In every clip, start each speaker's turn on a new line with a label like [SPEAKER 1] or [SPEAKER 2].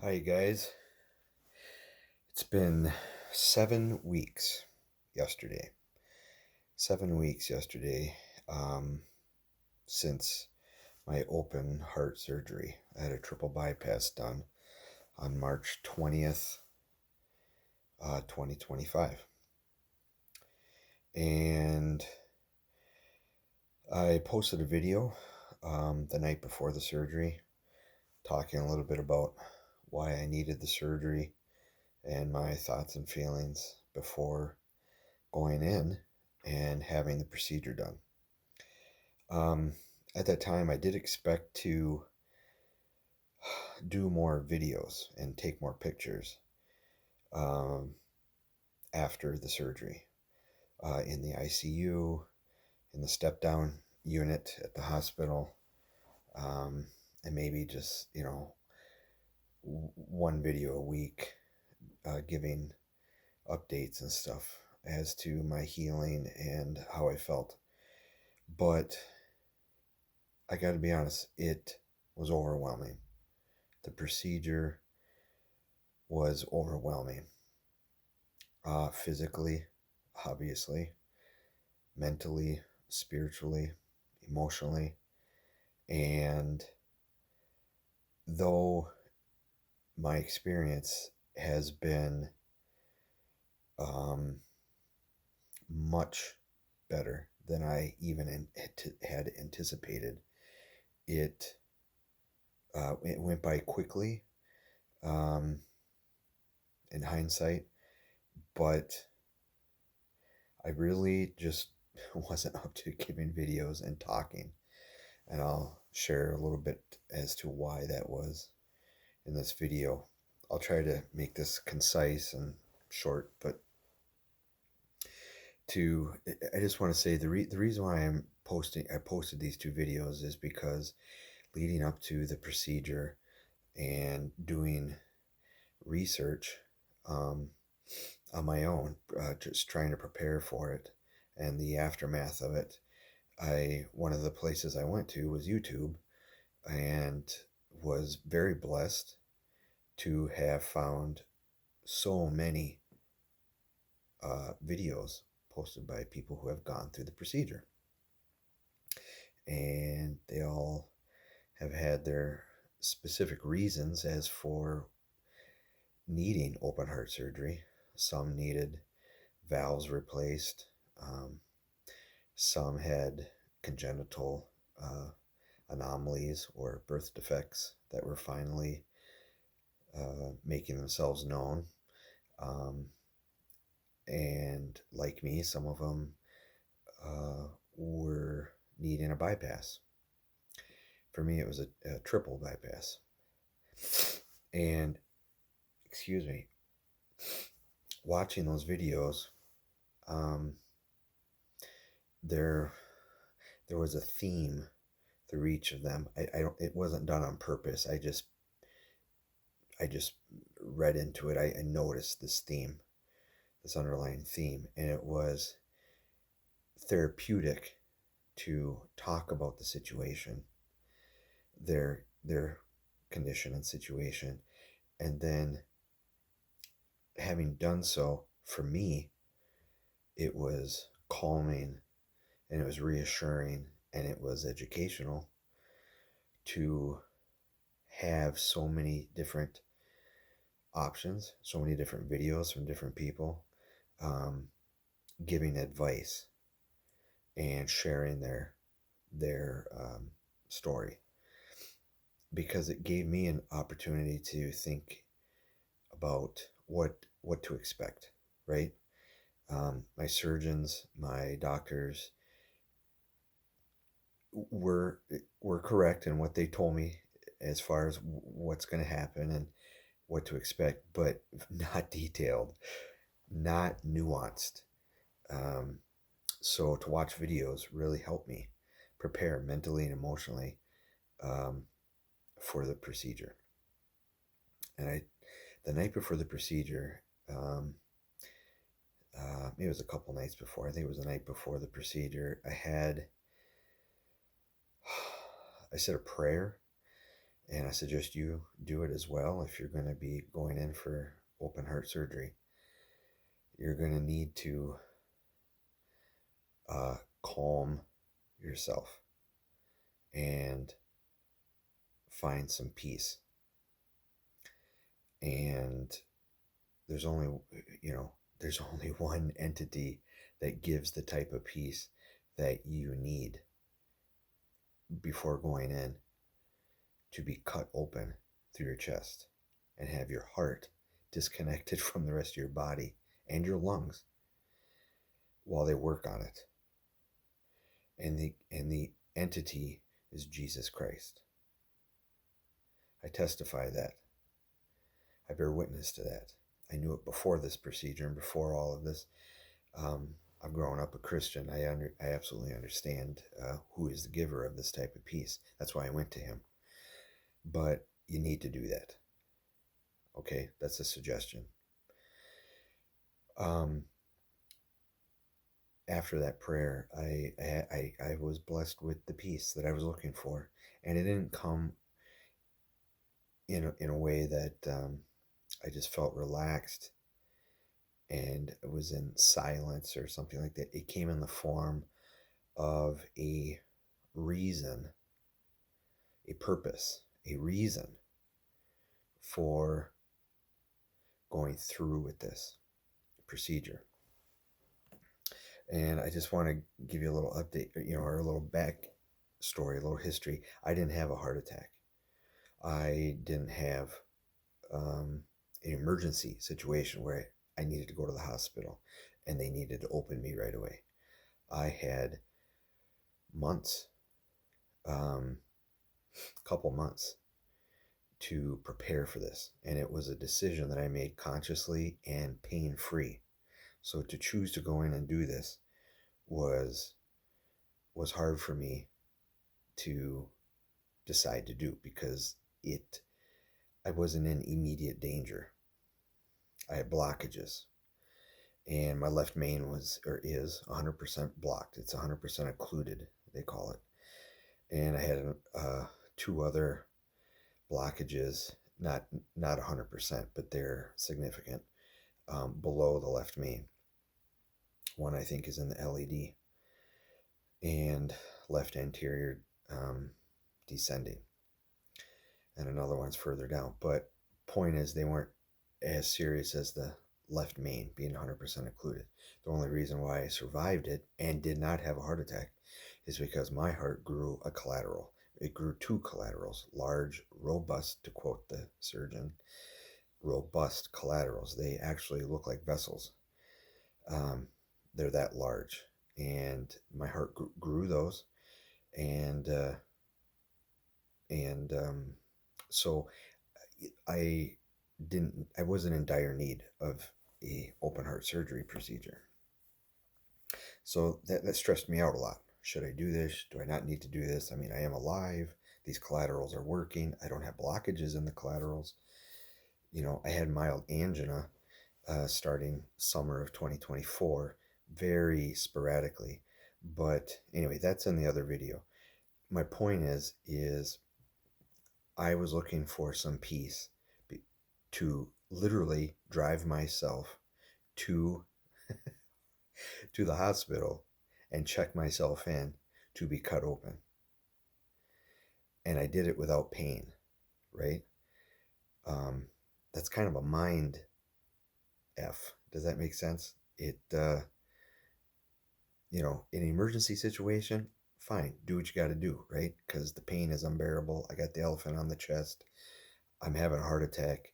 [SPEAKER 1] Hi, guys. It's been 7 weeks yesterday. 7 weeks yesterday since my open heart surgery. I had a triple bypass done on March 20th, 2025. And I posted a video the night before the surgery talking a little bit about why I needed the surgery and my thoughts and feelings before going in and having the procedure done. Um, at that time, I did expect to do more videos and take more pictures um, after the surgery in the ICU, in the step down unit at the hospital, and maybe just, one video a week giving updates and stuff as to my healing and how I felt. But I got to be honest, it was overwhelming. The procedure was overwhelming. Physically, obviously, mentally, spiritually, emotionally. And though my experience has been um, much better than I even had anticipated, it it went by quickly um, in hindsight, but I really just wasn't up to giving videos and talking. And I'll share a little bit as to why that was in this video. I'll try to make this concise and short, but I just want to say the reason why I posted these two videos is because leading up to the procedure and doing research um, on my own, just trying to prepare for it and the aftermath of it. One of the places I went to was YouTube, and was very blessed to have found so many videos posted by people who have gone through the procedure. And they all have had their specific reasons as for needing open heart surgery. Some needed valves replaced, some had congenital anomalies or birth defects that were finally making themselves known. Um, and like me, some of them were needing a bypass. For me, it was a triple bypass. And, excuse me, watching those videos, um, there there was a theme through each of them. I don't. It wasn't done on purpose. I just read into it. I noticed this theme, this underlying theme, and it was therapeutic to talk about the situation, their condition and situation, and then having done so, for me, it was calming and it was reassuring and it was educational to have so many different options, so many different videos from different people um, giving advice and sharing their story, because it gave me an opportunity to think about what to expect, right? My surgeons, my doctors were correct in what they told me as far as what's going to happen and what to expect, but not detailed, not nuanced. Um, so to watch videos really helped me prepare mentally and emotionally um, for the procedure. And the night before the procedure, maybe it was a couple nights before. I think it was the night before the procedure. I said a prayer, And I suggest you do it as well if you're going to be going in for open heart surgery. You're going to need to calm yourself and find some peace. And there's only, there's only one entity that gives the type of peace that you need before going in to be cut open through your chest and have your heart disconnected from the rest of your body and your lungs while they work on it. And the entity is Jesus Christ. I testify that. I bear witness to that. I knew it before this procedure and before all of this. I've grown up a Christian. I absolutely understand who is the giver of this type of peace. That's why I went to him. But you need to do that. Okay, that's a suggestion. After that prayer, I was blessed with the peace that I was looking for, and it didn't come in a way that I just felt relaxed and it was in silence or something like that. It came in the form of a reason, a purpose, a reason for going through with this procedure. And I just want to give you a little update, or a little back story, a little history. I didn't have a heart attack. I didn't have an emergency situation where I needed to go to the hospital and they needed to open me right away. I had months, couple months to prepare for this. And it was a decision that I made consciously and pain-free. So to choose to go in and do this was hard for me to decide to do because I wasn't in immediate danger. I had blockages and my left main is 100% blocked. It's 100% occluded, they call it. And I had two other blockages, not 100%, but they're significant, below the left main. One I think is in the LED and left anterior descending, and another one's further down. But point is, they weren't as serious as the left main being 100% occluded. The only reason why I survived it and did not have a heart attack is because my heart grew a collateral. It grew two collaterals, large, robust, to quote the surgeon, robust collaterals. They actually look like vessels. They're that large. And my heart grew those. And so I wasn't in dire need of a open heart surgery procedure. So that stressed me out a lot. Should I do this? Do I not need to do this? I mean, I am alive. These collaterals are working. I don't have blockages in the collaterals. I had mild angina starting summer of 2024, very sporadically. But anyway, that's in the other video. My point is I was looking for some peace to literally drive myself to to the hospital and check myself in to be cut open. And I did it without pain, right? That's kind of a mind F. Does that make sense? In an emergency situation, fine, do what you got to do, right? Because the pain is unbearable. I got the elephant on the chest. I'm having a heart attack.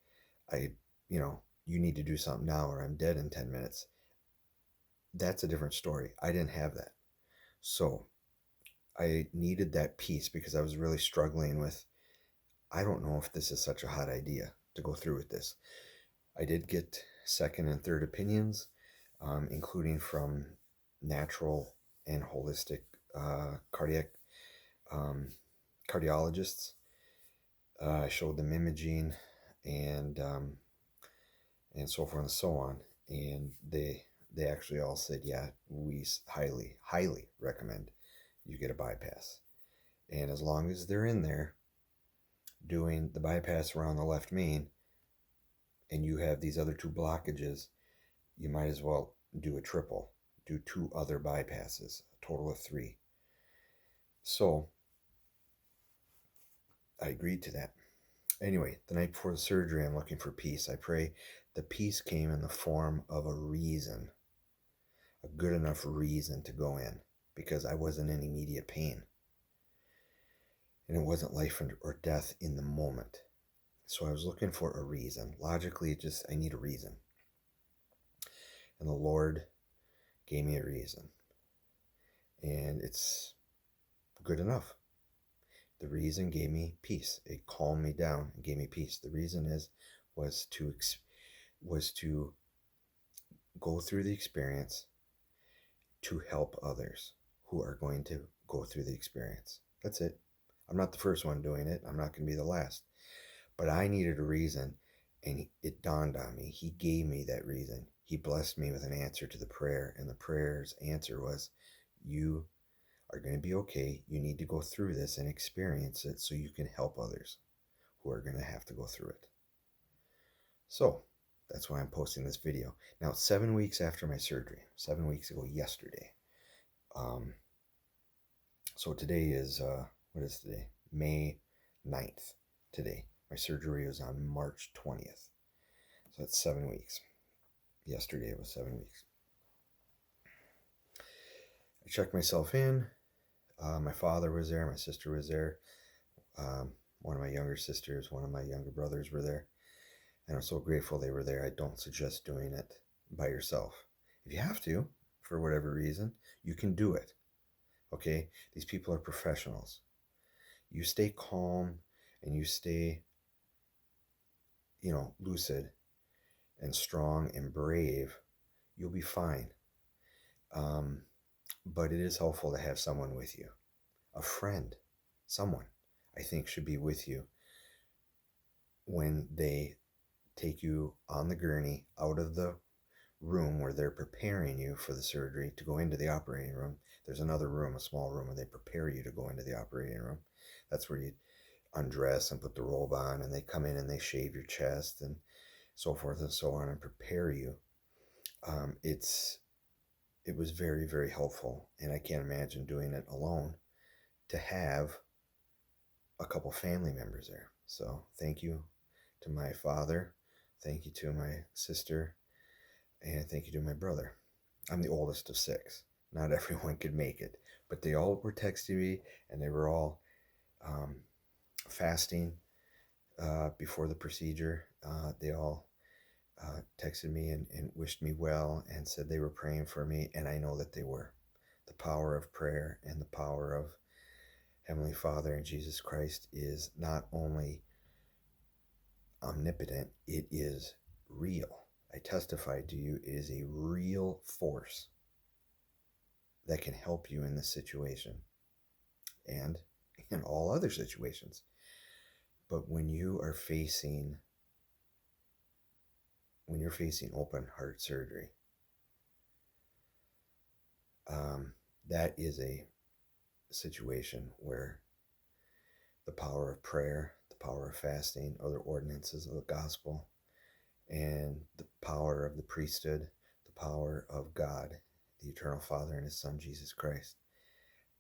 [SPEAKER 1] You need to do something now or I'm dead in 10 minutes. That's a different story. I didn't have that. So I needed that peace because I was really struggling with, I don't know if this is such a hot idea to go through with this. I did get second and third opinions, including from natural and holistic cardiologists. I showed them imaging and so forth and so on. And they actually all said, yeah, we highly, highly recommend you get a bypass. And as long as they're in there, doing the bypass around the left main and you have these other two blockages, you might as well do a triple, do two other bypasses, a total of three. So I agreed to that. Anyway, the night before the surgery, I'm looking for peace. I pray the peace came in the form of a reason, a good enough reason to go in, because I wasn't in immediate pain. And it wasn't life or death in the moment. So I was looking for a reason. Logically, I need a reason. And the Lord gave me a reason. And it's good enough. The reason gave me peace. It calmed me down and gave me peace. The reason was to go through the experience to help others who are going to go through the experience. That's it. I'm not the first one doing it. I'm not going to be the last. But I needed a reason, and it dawned on me. He gave me that reason. He blessed me with an answer to the prayer, and the prayer's answer was, you are going to be okay. You need to go through this and experience it so you can help others who are going to have to go through it. So that's why I'm posting this video. Now, it's 7 weeks after my surgery, 7 weeks ago yesterday. So today is, what is today? May 9th today. My surgery was on March 20th. So that's 7 weeks. Yesterday was 7 weeks. I checked myself in. My father was there. My sister was there. One of my younger sisters, one of my younger brothers were there. And I'm so grateful they were there. I don't suggest doing it by yourself. If you have to, for whatever reason, you can do it. Okay? These people are professionals. You stay calm and you stay, lucid and strong and brave, you'll be fine. But it is helpful to have someone with you. A friend, someone, I think, should be with you when they take you on the gurney out of the room where they're preparing you for the surgery to go into the operating room. There's another room, a small room, where they prepare you to go into the operating room. That's where you undress and put the robe on, and they come in and they shave your chest and so forth and so on and prepare you. It was very, very helpful, and I can't imagine doing it alone, to have a couple family members there. So thank you to my father, thank you to my sister, and thank you to my brother. I'm the oldest of 6. Not everyone could make it, but they all were texting me, and they were all fasting before the procedure. They all texted me and wished me well and said they were praying for me, and I know that they were. The power of prayer and the power of Heavenly Father and Jesus Christ is not only omnipotent, it is real. I testify to you, it is a real force that can help you in this situation and in all other situations. But when you're facing open heart surgery, that is a situation where the power of prayer, the power of fasting, other ordinances of the gospel, and the power of the priesthood, the power of God, the eternal Father and His Son, Jesus Christ,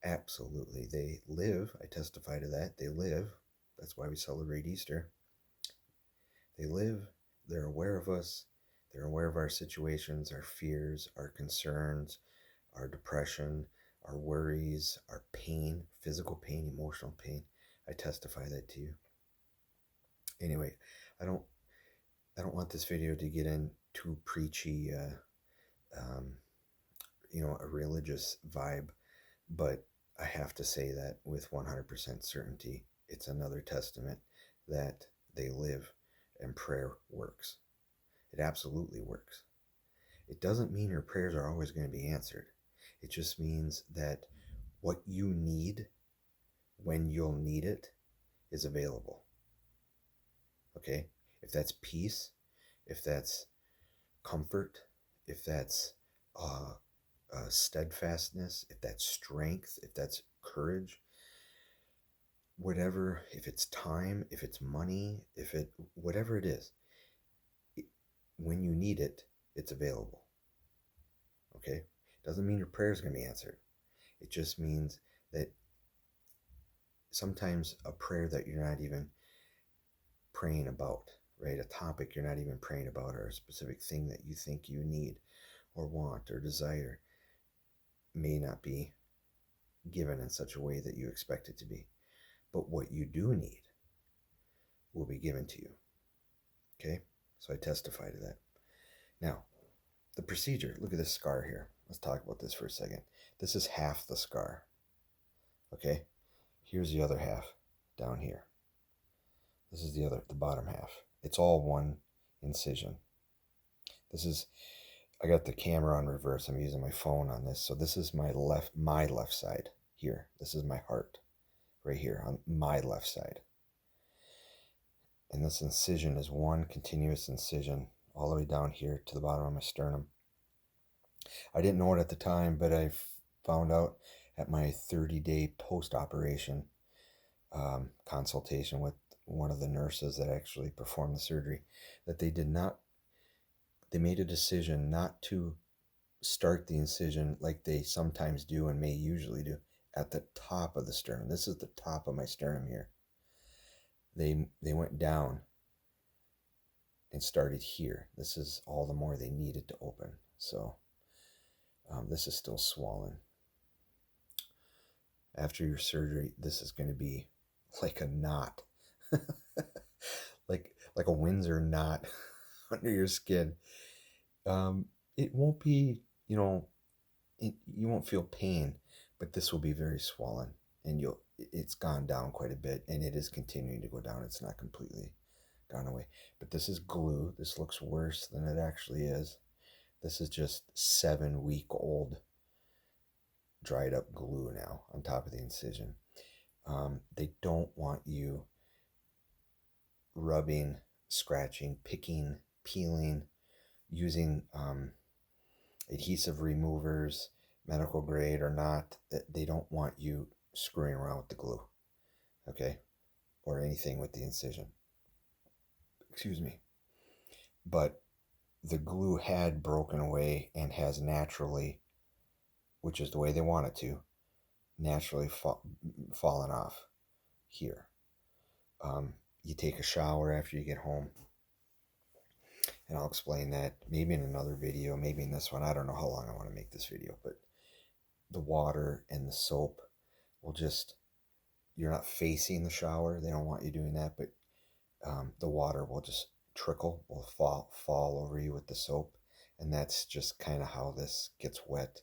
[SPEAKER 1] absolutely, they live. I testify to that. They live. That's why we celebrate Easter. They live. They're aware of us. They're aware of our situations, our fears, our concerns, our depression, our worries, our pain, physical pain, emotional pain. I testify that to you. Anyway, I don't want this video to get in too preachy, a religious vibe, but I have to say that with 100% certainty, it's another testament that they live and prayer works. It absolutely works. It doesn't mean your prayers are always going to be answered. It just means that what you need when you'll need it is available. Okay? If that's peace, if that's comfort, if that's steadfastness, if that's strength, if that's courage, whatever, if it's time, if it's money, whatever it is, it, when you need it, it's available. Okay? Doesn't mean your prayer is going to be answered. It just means that sometimes a prayer that you're not even praying about, right? A topic you're not even praying about, or a specific thing that you think you need or want or desire, may not be given in such a way that you expect it to be. But what you do need will be given to you. Okay? So I testify to that. Now, the procedure, look at this scar here. Let's talk about this for a second. This is half the scar. Okay? Here's the other half down here. This is the bottom half. It's all one incision. I got the camera on reverse. I'm using my phone on this. So this is my left side here. This is my heart right here on my left side. And this incision is one continuous incision all the way down here to the bottom of my sternum. I didn't know it at the time, but I found out at my 30-day post-operation consultation with one of the nurses that actually performed the surgery that they made a decision not to start the incision like they sometimes do and may usually do at the top of the sternum. This is the top of my sternum here. They went down and started here. This is all the more they needed to open. So this is still swollen. After your surgery, this is going to be like a knot, like a Windsor knot under your skin. It won't be, you won't feel pain, but this will be very swollen, and it's gone down quite a bit, and it is continuing to go down. It's not completely gone away, but this is glue. This looks worse than it actually is. This is just 7-week-old dried up glue now on top of the incision. They don't want you rubbing, scratching, picking, peeling, using adhesive removers, medical grade or not. They don't want you screwing around with the glue, okay, or anything with the incision. Excuse me. But the glue had broken away and has naturally, which is the way they want it to, naturally fallen off here. You take a shower after you get home, and I'll explain that maybe in another video, maybe in this one. I don't know how long I want to make this video, but the water and the soap will just, you're not facing the shower. They don't want you doing that, but the water will just trickle, will fall over you with the soap. And that's just kind of how this gets wet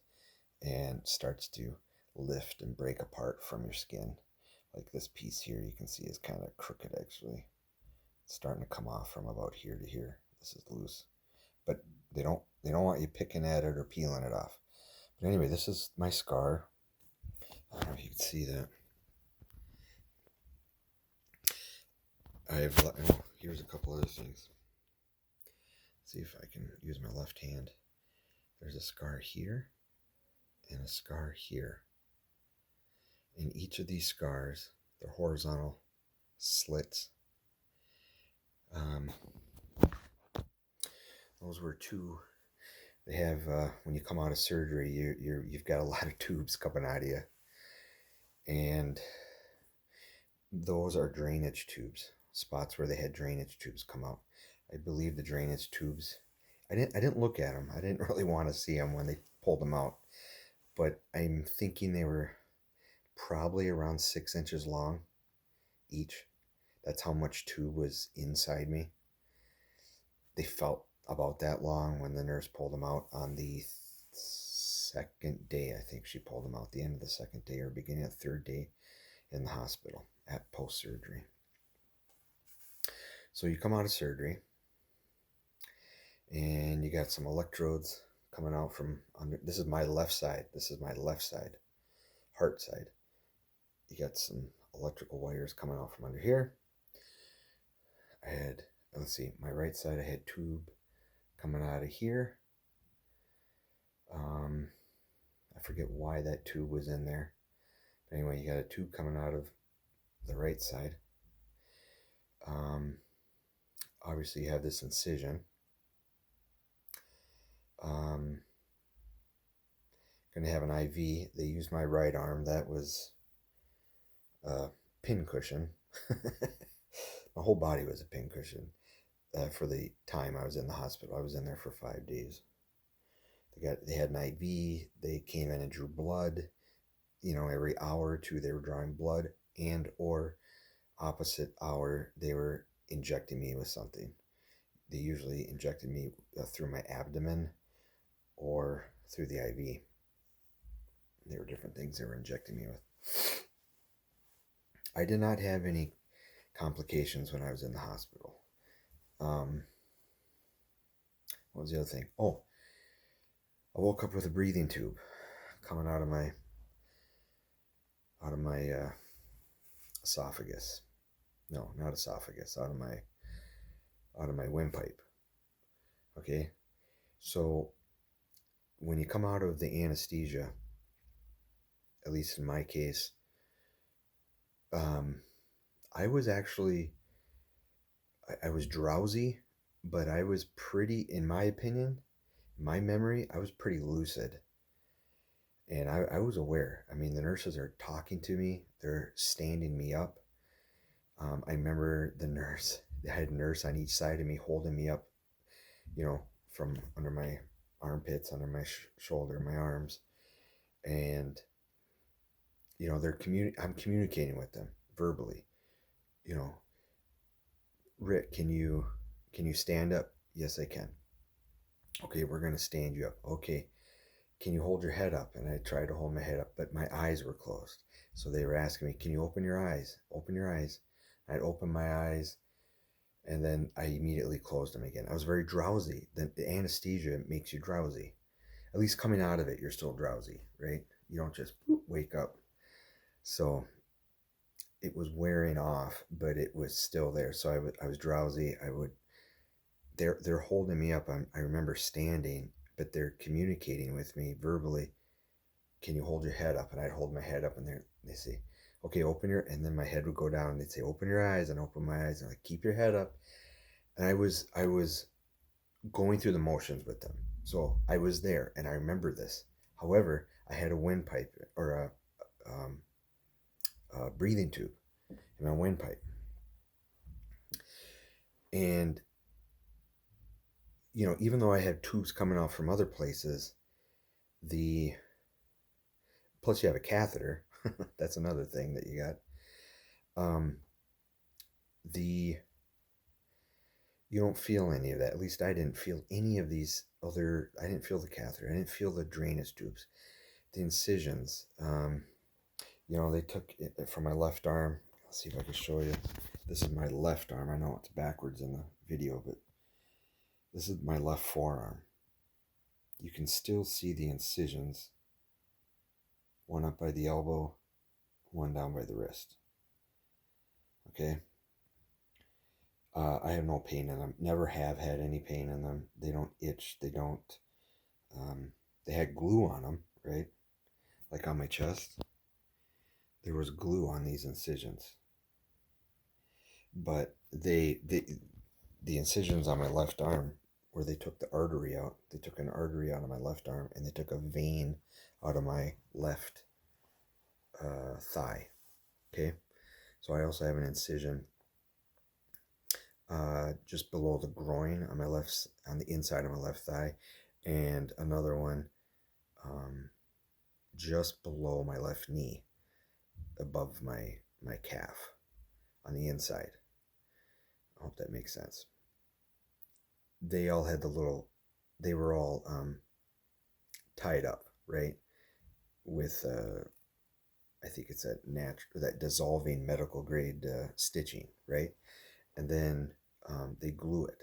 [SPEAKER 1] and starts to lift and break apart from your skin. Like this piece here, you can see is kind of crooked actually. It's starting to come off from about here to here. This is loose, but they don't want you picking at it or peeling it off. But anyway, this is my scar. I don't know if you can see that. Here's a couple other things. Let's see if I can use my left hand. There's a scar here and a scar here. In each of these scars, they're horizontal slits. Those were two. They have when you come out of surgery, you've got a lot of tubes coming out of you, and those are drainage tubes. Spots where they had drainage tubes come out. I believe the drainage tubes. I didn't look at them. I didn't really want to see them when they pulled them out, but I'm thinking they were probably around 6 inches long each. That's how much tube was inside me. They felt about that long when the nurse pulled them out on the second day. I think she pulled them out the end of the second day or beginning of the third day in the hospital at post-surgery. So you come out of surgery and you got some electrodes coming out from under. This is my left side. Heart side. You got some electrical wires coming out from under here. I had, let's see, my right side, I had tube coming out of here. I forget why that tube was in there. But anyway, you got a tube coming out of the right side. Obviously, you have this incision. Going to have an IV. They used my right arm. That was a pin cushion. My whole body was a pin cushion for the time I was in the hospital. I was in there for 5 days. They had an IV. They came in and drew blood. Every hour or two they were drawing blood, and or opposite hour they were injecting me with something. They usually injected me through my abdomen or through the IV. There were different things they were injecting me with. I did not have any complications when I was in the hospital. What was the other thing? Oh, I woke up with a breathing tube coming out of my esophagus. No, not esophagus. Out of my windpipe. Okay, so when you come out of the anesthesia, at least in my case, I was actually I was drowsy, but I was pretty, in my opinion, my memory, I was pretty lucid. And I was aware. I mean, the nurses are talking to me. They're standing me up. I remember they had a nurse on each side of me holding me up, from under my armpits, under my shoulder, my arms. And, I'm communicating with them verbally. Rick, can you stand up? Yes, I can. Okay, we're going to stand you up. Okay, can you hold your head up? And I tried to hold my head up, but my eyes were closed. So they were asking me, can you open your eyes? Open your eyes. I'd open my eyes, and then I immediately closed them again. I was very drowsy. The anesthesia makes you drowsy. At least coming out of it, you're still drowsy, right? You don't just wake up. So it was wearing off, but it was still there. So I was drowsy. They're holding me up. I remember standing, but they're communicating with me verbally. Can you hold your head up? And I'd hold my head up, and they say, okay, and then my head would go down, and they'd say, open your eyes, and open my eyes, and like, keep your head up. And I was going through the motions with them. So I was there, and I remember this. However, I had a windpipe or a breathing tube in my windpipe. And, even though I had tubes coming out from other places, plus you have a catheter. That's another thing that you got. You don't feel any of that. At least I didn't feel any of these other. I didn't feel the catheter. I didn't feel the drainage tubes, the incisions. They took it from my left arm. Let's see if I can show you. This is my left arm. I know it's backwards in the video, but this is my left forearm. You can still see the incisions. One up by the elbow, one down by the wrist. Okay. I have no pain in them. Never have had any pain in them. They don't itch. They don't. They had glue on them, right? Like on my chest. There was glue on these incisions. But the incisions on my left arm, where they took the artery out, they took an artery out of my left arm, and they took a vein out of my left thigh. Okay. So I also have an incision just below the groin on on the inside of my left thigh, and another one just below my left knee, above my calf, on the inside. I hope that makes sense. They all had they were all tied up, right, with I think it's that dissolving medical grade stitching, right? And then they glue it,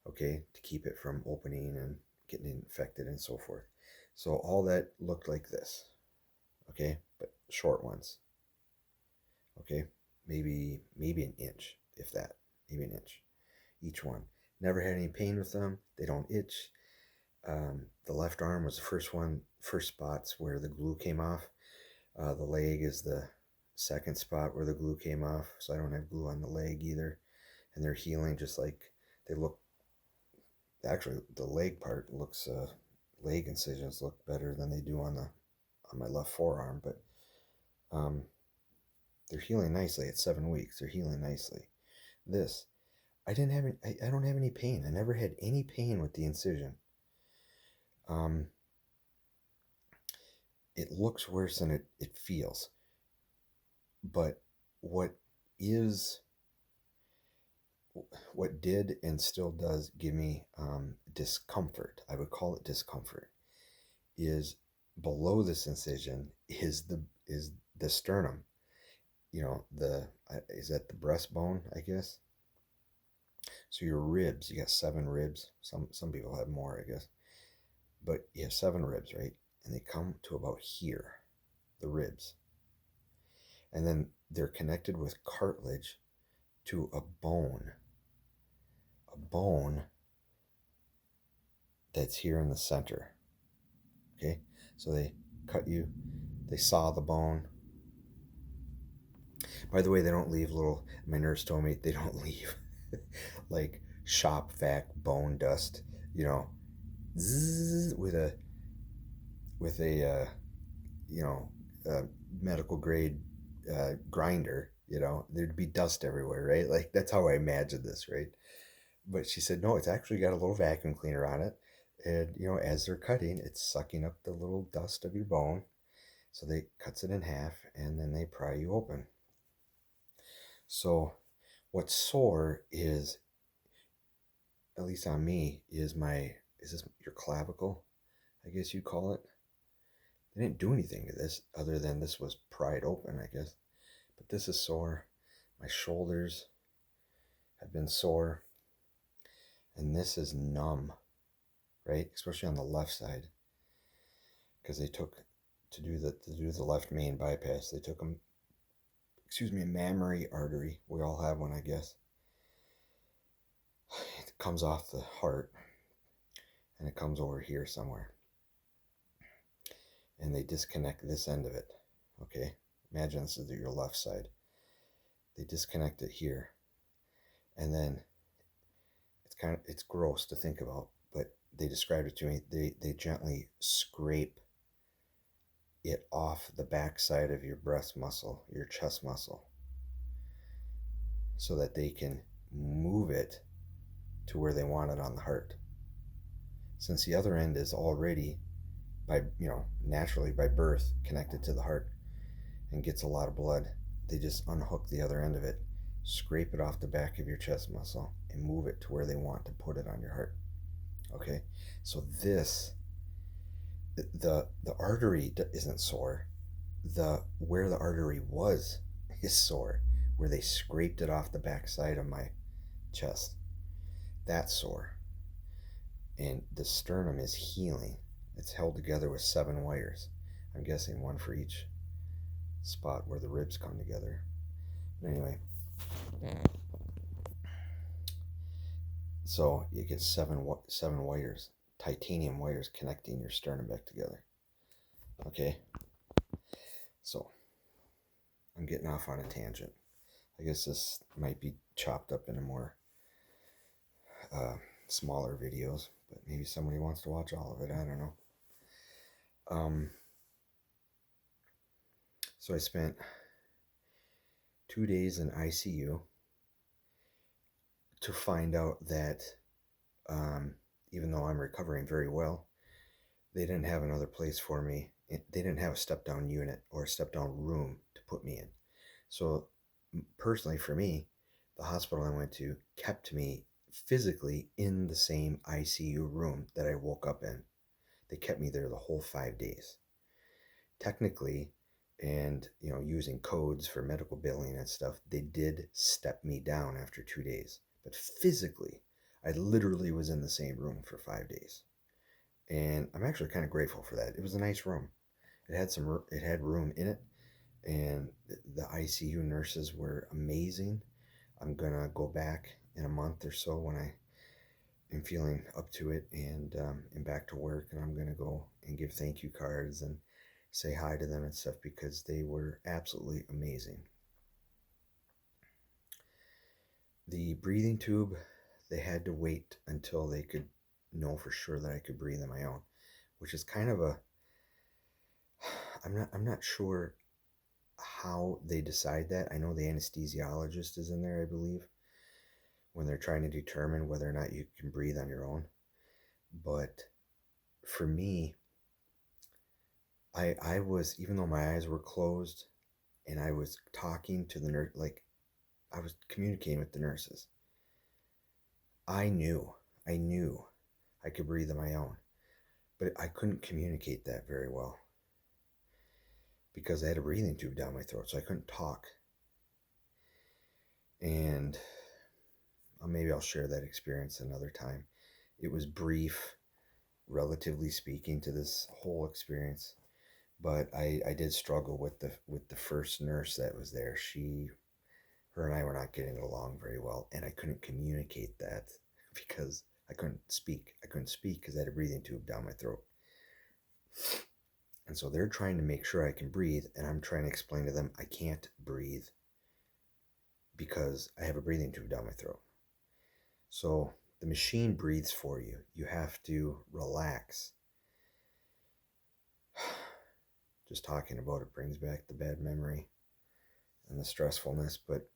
[SPEAKER 1] okay, to keep it from opening and getting infected and so forth. So all that looked like this, okay, but short ones, okay, maybe an inch, if that, maybe an inch, each one. Never had any pain with them. They don't itch. The left arm was the first spots where the glue came off. The leg is the second spot where the glue came off, so I don't have glue on the leg either. And they're healing just like they look. Actually, the leg part looks, leg incisions look better than they do on my left forearm, but um, they're healing nicely at 7 weeks. They're healing nicely. This, I don't have any pain. I never had any pain with the incision. Um, it looks worse than it feels. But what is what did and still does give me discomfort, I would call it discomfort, is below this incision is the sternum. You know, the is that the breastbone, I guess. So your ribs, you got 7 ribs. Some people have more, I guess, but you have 7 ribs, right? And they come to about here, the ribs, and then they're connected with cartilage to a bone that's here in the center. Okay, so they cut you, they saw the bone. By the way, they don't leave little. My nurse told me they don't leave like shop vac bone dust. You know, zzz, with a you know medical grade grinder. You know, there'd be dust everywhere, right? Like that's how I imagine this, right? But she said no, it's actually got a little vacuum cleaner on it, and you know, as they're cutting, it's sucking up the little dust of your bone. So they cuts it in half, and then they pry you open. So what's sore is, at least on me, is this your clavicle? I guess you call it. They didn't do anything to this other than this was pried open, I guess. But this is sore. My shoulders have been sore, and this is numb, right? Especially on the left side, because they took to do the left main bypass. They took a mammary artery. We all have one, I guess. It comes off the heart, and it comes over here somewhere, and they disconnect this end of it. Okay, imagine this is your left side. They disconnect it here, and then it's gross to think about, but they described it to me. They gently scrape it off the back side of your breast muscle, your chest muscle, so that they can move it to where they want it on the heart. Since the other end is already, by naturally by birth, connected to the heart and gets a lot of blood, they just unhook the other end of it, scrape it off the back of your chest muscle, and move it to where they want to put it on your heart. Okay, so this, the artery isn't sore. The where the artery was is sore, where they scraped it off the back side of my chest. That's sore. And the sternum is healing. It's held together with 7 wires. I'm guessing one for each spot where the ribs come together. But anyway, so you get seven wires, titanium wires connecting your sternum back together. Okay, so I'm getting off on a tangent. I guess this might be chopped up into more smaller videos, but maybe somebody wants to watch all of it. I don't know. So I spent 2 days in ICU to find out that even though I'm recovering very well, they didn't have another place for me. They didn't have a step down unit or a step down room to put me in. So personally for me, the hospital I went to kept me physically in the same ICU room that I woke up in. They kept me there the whole 5 days. Technically, and using codes for medical billing and stuff, they did step me down after 2 days. But physically, I literally was in the same room for 5 days. And I'm actually kind of grateful for that. It was a nice room. It had room in it, and the ICU nurses were amazing. I'm gonna go back in a month or so when I am feeling up to it and back to work, and I'm gonna go and give thank you cards and say hi to them and stuff because they were absolutely amazing. The breathing tube, they had to wait until they could know for sure that I could breathe on my own, which is kind of a I'm not sure how they decide that. I know the anesthesiologist is in there, I believe, when they're trying to determine whether or not you can breathe on your own. But for me, I was, even though my eyes were closed and I was talking to the nurse, like I was communicating with the nurses, I knew, I knew I could breathe on my own, but I couldn't communicate that very well because I had a breathing tube down my throat, so I couldn't talk. And maybe I'll share that experience another time. It was brief, relatively speaking, to this whole experience, but I did struggle with the first nurse that was there. Her and I were not getting along very well, and I couldn't communicate that because I couldn't speak. I couldn't speak because I had a breathing tube down my throat. And so they're trying to make sure I can breathe, and I'm trying to explain to them I can't breathe because I have a breathing tube down my throat. So the machine breathes for you. You have to relax. Just talking about it brings back the bad memory and the stressfulness, but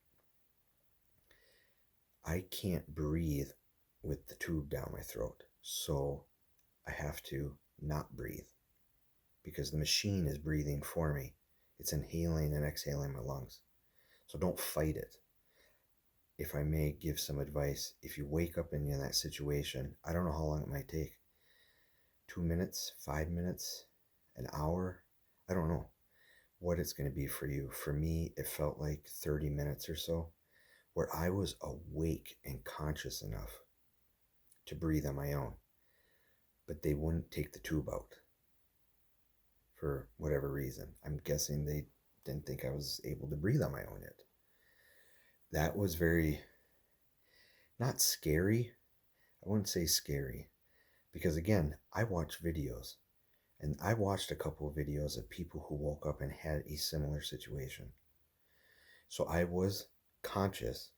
[SPEAKER 1] I can't breathe with the tube down my throat. So I have to not breathe because the machine is breathing for me. It's inhaling and exhaling my lungs. So don't fight it. If I may give some advice, if you wake up in that situation, I don't know how long it might take. 2 minutes, 5 minutes, an hour, I don't know what it's going to be for you. For me, it felt like 30 minutes or so where I was awake and conscious enough to breathe on my own, but they wouldn't take the tube out for whatever reason. I'm guessing they didn't think I was able to breathe on my own yet. That was very, not scary. I wouldn't say scary because, again, I watch videos. And I watched a couple of videos of people who woke up and had a similar situation. So I was conscious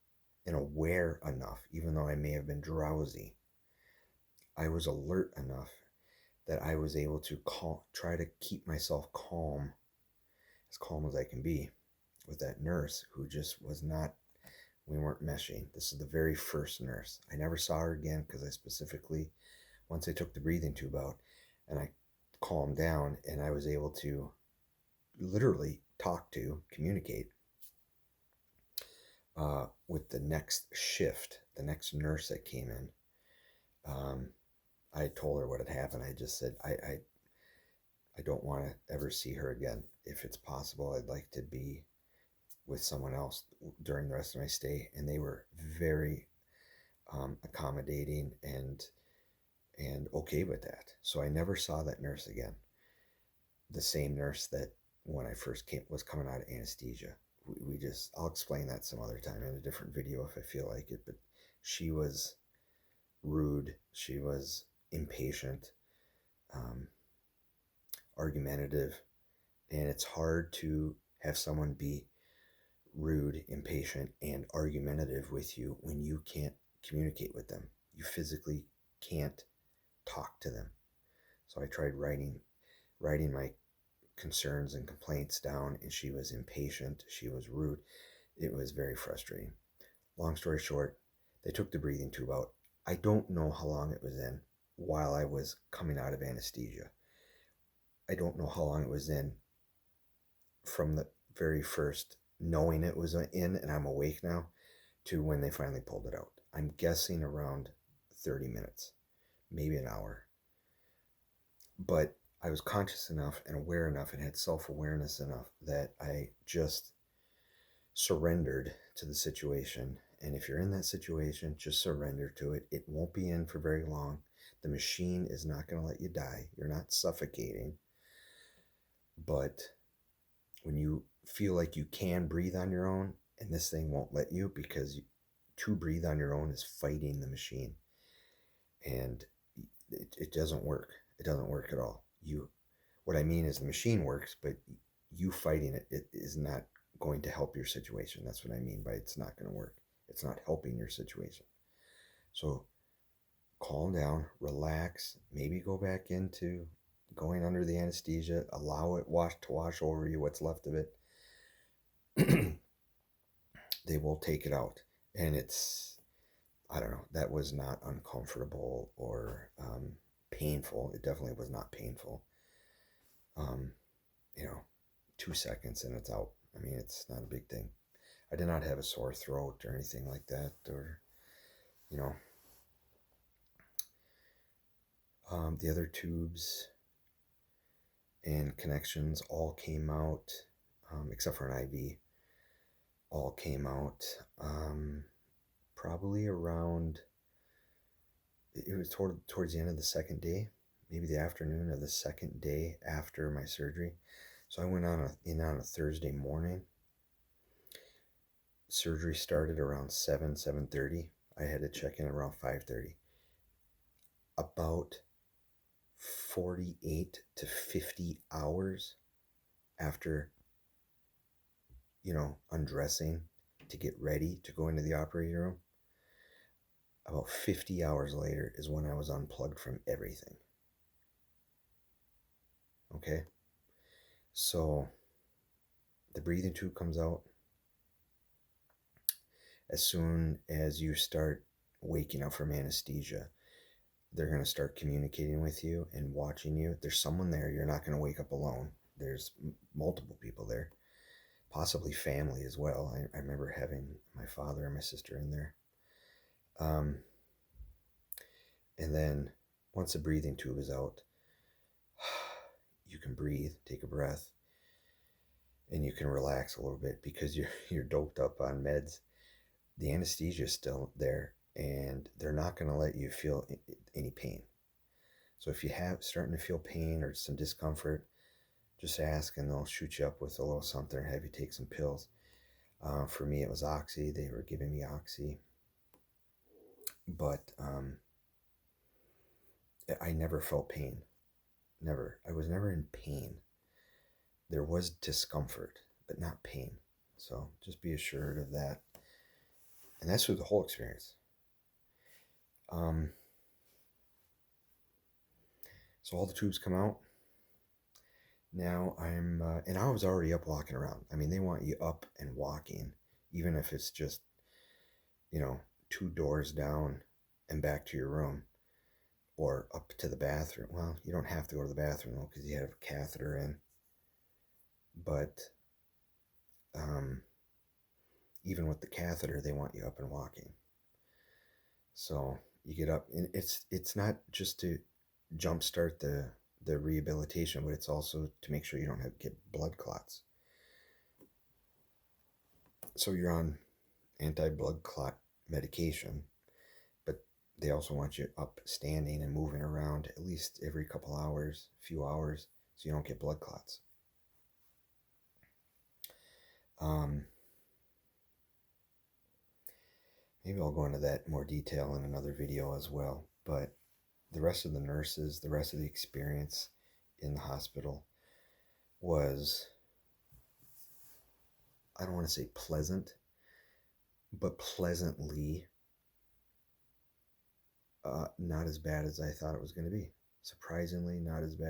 [SPEAKER 1] and aware enough, even though I may have been drowsy. I was alert enough that I was able to try to keep myself as calm as I can be, with that nurse who just was not, we weren't meshing. This is the very first nurse. I never saw her again because I specifically, once I took the breathing tube out and I calmed down and I was able to literally communicate with the next shift, the next nurse that came in. I told her what had happened. I just said, I don't want to ever see her again. If it's possible, I'd like to be with someone else during the rest of my stay. And they were very accommodating and okay with that. So I never saw that nurse again. The same nurse that when I first was coming out of anesthesia. We just, I'll explain that some other time in a different video if I feel like it, but she was rude. She was impatient, argumentative, and it's hard to have someone be rude, impatient, and argumentative with you when you can't communicate with them. You physically can't talk to them. So I tried writing my concerns and complaints down, and she was impatient. She was rude. It was very frustrating. Long story short, they took the breathing tube out. I don't know how long it was in while I was coming out of anesthesia. I don't know how long it was in from the very first knowing it was in and I'm awake now to when they finally pulled it out. I'm guessing around 30 minutes, maybe an hour. But I was conscious enough and aware enough and had self-awareness enough that I just surrendered to the situation. And if you're in that situation, just surrender to it. It won't be in for very long. The machine is not going to let you die. You're not suffocating. But when you feel like you can breathe on your own and this thing won't let you, because to breathe on your own is fighting the machine. And it doesn't work. It doesn't work at all. What I mean is the machine works, but you fighting it is not going to help your situation. That's what I mean by it's not going to work. It's not helping your situation. So calm down, relax, maybe go back into going under the anesthesia, allow it to wash over you, what's left of it. They will take it out. And I don't know, that was not uncomfortable or painful. It definitely was not painful. Um, you know, 2 seconds and it's out. I mean, it's not a big thing. I did not have a sore throat or anything like that, or, you know, the other tubes and connections all came out, except for an IV, all came out probably around, it was towards the end of the second day, maybe the afternoon of the second day after my surgery. So I went on a Thursday morning. Surgery started around 7:30. I had to check in around 5:30. About 48 to 50 hours after, undressing to get ready to go into the operating room, about 50 hours later is when I was unplugged from everything. Okay? So the breathing tube comes out. As soon as you start waking up from anesthesia, they're going to start communicating with you and watching you. There's someone there. You're not going to wake up alone. There's multiple people there, possibly family as well. I remember having my father and my sister in there. And then once the breathing tube is out, you can breathe, take a breath, and you can relax a little bit because you're doped up on meds. The anesthesia is still there, and they're not going to let you feel any pain. So if you have starting to feel pain or some discomfort, just ask and they'll shoot you up with a little something or have you take some pills. For me, it was Oxy. They were giving me Oxy. But I never felt pain. Never. I was never in pain. There was discomfort, but not pain. So just be assured of that. And that's through the whole experience. So all the tubes come out. Now and I was already up walking around. I mean, they want you up and walking, even if it's just, 2 doors down and back to your room or up to the bathroom. Well, you don't have to go to the bathroom though because you have a catheter in. But even with the catheter, they want you up and walking. So you get up, and it's not just to jumpstart the rehabilitation, but it's also to make sure you don't get blood clots. So you're on anti-blood clot medication, but they also want you up standing and moving around at least every couple hours, few hours, so you don't get blood clots. Maybe I'll go into that in more detail in another video as well, but the rest of the nurses, the rest of the experience in the hospital was, I don't want to say pleasant, but pleasantly not as bad as I thought it was going to be. Surprisingly, not as bad.